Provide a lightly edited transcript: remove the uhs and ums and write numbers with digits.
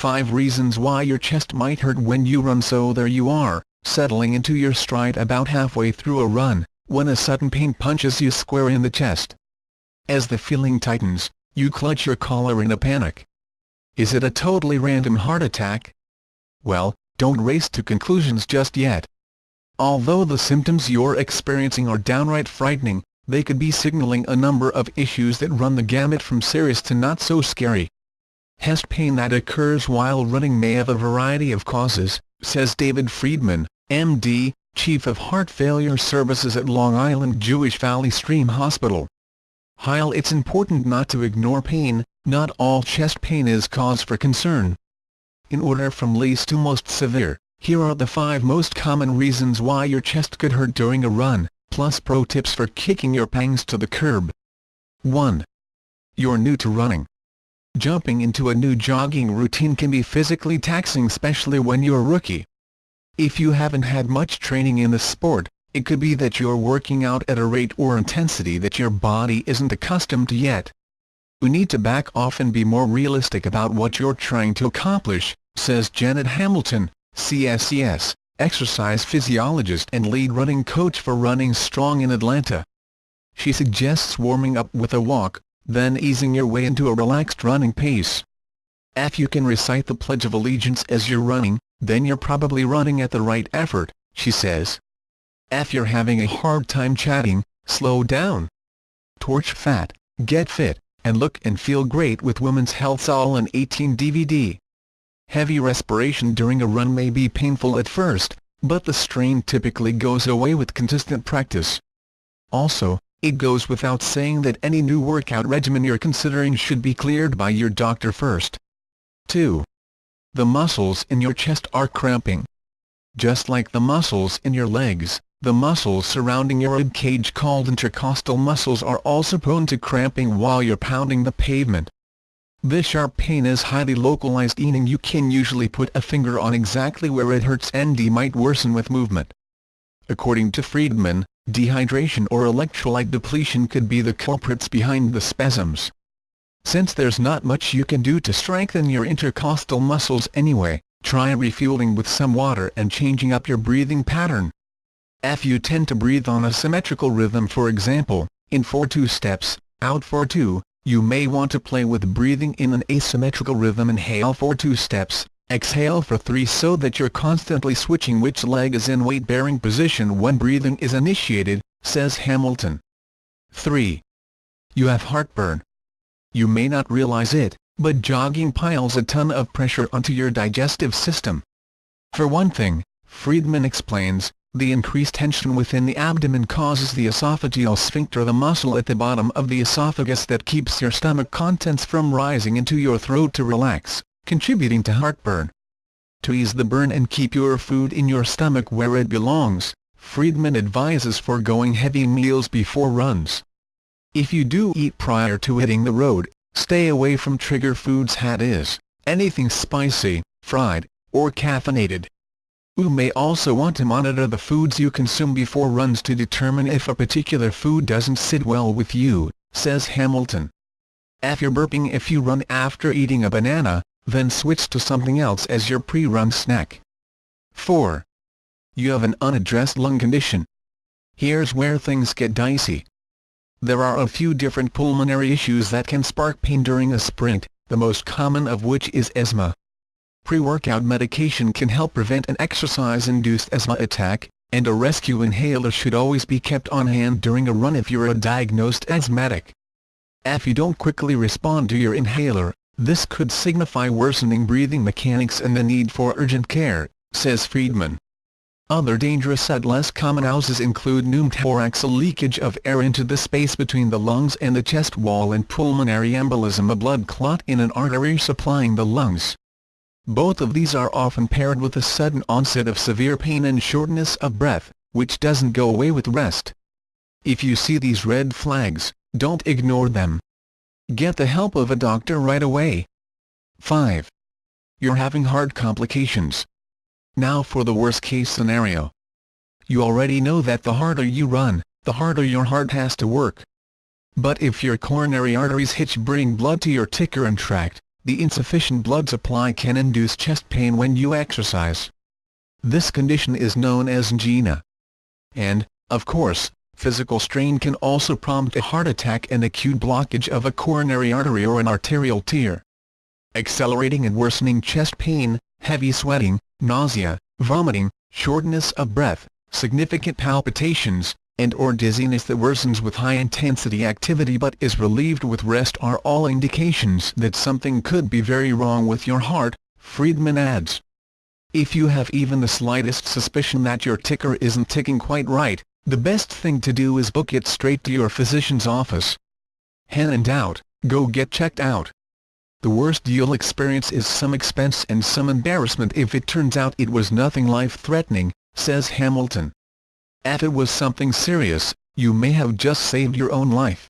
5 reasons why your chest might hurt when you run. So there you are, settling into your stride about halfway through a run, when a sudden pain punches you square in the chest. As the feeling tightens, you clutch your collar in a panic. Is it a totally random heart attack? Well, don't race to conclusions just yet. Although the symptoms you're experiencing are downright frightening, they could be signaling a number of issues that run the gamut from serious to not so scary. Chest pain that occurs while running may have a variety of causes, says David Friedman, MD, Chief of Heart Failure Services at Long Island Jewish Valley Stream Hospital. While it's important not to ignore pain, not all chest pain is cause for concern. In order from least to most severe, here are the 5 most common reasons why your chest could hurt during a run, plus pro tips for kicking your pangs to the curb. 1. You're new to running. Jumping into a new jogging routine can be physically taxing, especially when you're a rookie. If you haven't had much training in the sport, it could be that you're working out at a rate or intensity that your body isn't accustomed to yet. You need to back off and be more realistic about what you're trying to accomplish, says Janet Hamilton, CSCS, exercise physiologist and lead running coach for Running Strong in Atlanta. She suggests warming up with a walk, then easing your way into a relaxed running pace. If you can recite the Pledge of Allegiance as you're running, then you're probably running at the right effort, she says. If you're having a hard time chatting, slow down. Torch fat, get fit, and look and feel great with Women's Health's All in 18 DVD. Heavy respiration during a run may be painful at first, but the strain typically goes away with consistent practice. Also, it goes without saying that any new workout regimen you're considering should be cleared by your doctor first. 2. The muscles in your chest are cramping. Just like the muscles in your legs, the muscles surrounding your rib cage called intercostal muscles are also prone to cramping while you're pounding the pavement. This sharp pain is highly localized, meaning you can usually put a finger on exactly where it hurts, and might worsen with movement. According to Friedman, dehydration or electrolyte depletion could be the culprits behind the spasms. Since there's not much you can do to strengthen your intercostal muscles anyway, try refueling with some water and changing up your breathing pattern. If you tend to breathe on a symmetrical rhythm, for example, in 4-2 steps, out 4-2, you may want to play with breathing in an asymmetrical rhythm. Inhale for 2 steps, exhale for 3, so that you're constantly switching which leg is in weight-bearing position when breathing is initiated, says Hamilton. 3. You have heartburn. You may not realize it, but jogging piles a ton of pressure onto your digestive system. For one thing, Friedman explains, the increased tension within the abdomen causes the esophageal sphincter, the muscle at the bottom of the esophagus that keeps your stomach contents from rising into your throat, to relax, contributing to heartburn. To ease the burn and keep your food in your stomach where it belongs, Friedman advises foregoing heavy meals before runs. If you do eat prior to hitting the road, stay away from trigger foods, that is, anything spicy, fried, or caffeinated. You may also want to monitor the foods you consume before runs to determine if a particular food doesn't sit well with you, says Hamilton. If you're burping if you run after eating a banana, then switch to something else as your pre-run snack. 4. You have an unaddressed lung condition. Here's where things get dicey. There are a few different pulmonary issues that can spark pain during a sprint, the most common of which is asthma. Pre-workout medication can help prevent an exercise-induced asthma attack, and a rescue inhaler should always be kept on hand during a run if you're a diagnosed asthmatic. If you don't quickly respond to your inhaler, this could signify worsening breathing mechanics and the need for urgent care, says Friedman. Other dangerous and less common causes include pneumothorax, a leakage of air into the space between the lungs and the chest wall, and pulmonary embolism, a blood clot in an artery supplying the lungs. Both of these are often paired with a sudden onset of severe pain and shortness of breath, which doesn't go away with rest. If you see these red flags, don't ignore them. Get the help of a doctor right away. 5. You're having heart complications. Now for the worst-case scenario. You already know that the harder you run, the harder your heart has to work. But if your coronary arteries bring blood to your ticker and tract, The insufficient blood supply can induce chest pain when you exercise. This condition is known as angina. And, of course, physical strain can also prompt a heart attack and acute blockage of a coronary artery or an arterial tear. Accelerating and worsening chest pain, heavy sweating, nausea, vomiting, shortness of breath, significant palpitations, and/or dizziness that worsens with high-intensity activity but is relieved with rest are all indications that something could be very wrong with your heart, Friedman adds. If you have even the slightest suspicion that your ticker isn't ticking quite right, the best thing to do is book it straight to your physician's office. When in doubt, go get checked out. The worst you'll experience is some expense and some embarrassment if it turns out it was nothing life-threatening, says Hamilton. If it was something serious, you may have just saved your own life.